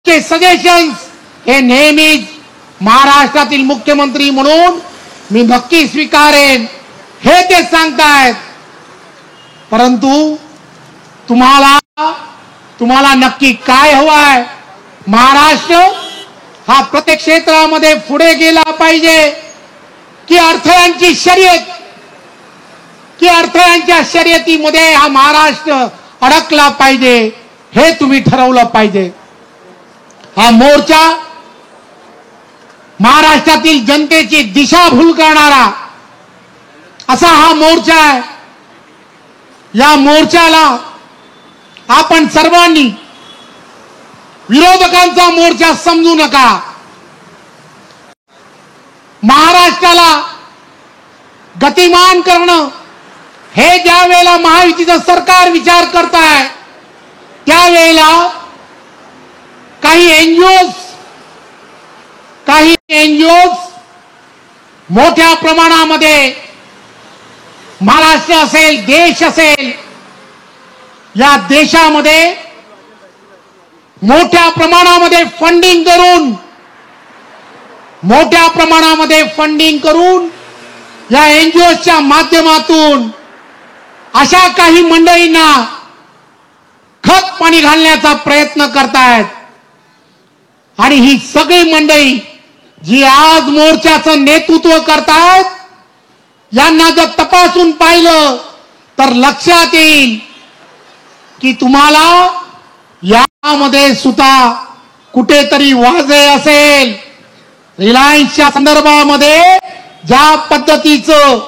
चे सजेशन्स हे नेहमीच महाराष्ट्रातील मुख्यमंत्री म्हणून मी नक्की स्वीकारेन हे ते सांगतायत। परंतु तुम्हाला नक्की काय हवंय? महाराष्ट्र हा प्रत्येक क्षेत्रामध्ये पुढे गेला पाहिजे की अडथळ्यांची शर्यत, की अडथळ्यांच्या शर्यतीमध्ये हा महाराष्ट्र अडकला पाहिजे हे तुम्ही ठरवलं पाहिजे। हा मोर्चा महाराष्ट्रातील जनतेची दिशाभूल करणारा असा हा मोर्चा आहे। या मोर्चाला आपण सर्वांनी विरोधकांचा मोर्चा समजू नका। महाराष्ट्राला गतिमान करणं हे ज्या वेळेला महायुतीचं सरकार विचार करताय त्यावेळेला काही एनजीओज मोठ्या प्रमाणामध्ये महाराष्ट्र असेल, देश असेल, या देशामध्ये मोठ्या प्रमाणामध्ये फंडिंग करून या एनजीओच्या माध्यमातून अशा काही मंडळींना खत पाणी घालण्याचा प्रयत्न करतायत। आणि ही सगळी मंडळी जी आज मोर्चाचं नेतृत्व करतायत यांना जर तपासून पाहिलं तर लक्षात येईल की तुम्हाला यामध्ये सुद्धा कुठेतरी वाजे असेल। रिलायन्सच्या संदर्भामध्ये ज्या पद्धतीचं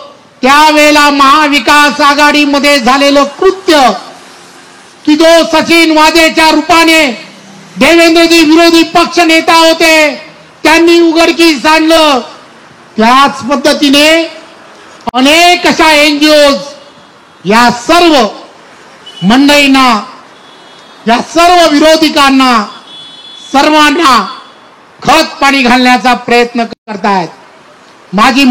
त्यावेळेला महाविकास आघाडीमध्ये झालेलं कृत्य की जो सचिन वाजेच्या रूपाने देवेंद्रजी विरोधी पक्ष नेता होते त्यांनी उघडकीस आणलं, त्याच पद्धतीने अनेक अशा एनजीओज या सर्व मंडळींना, या सर्व विरोधकांना सर्वांना खत पाणी घालण्याचा प्रयत्न करतायत। माझी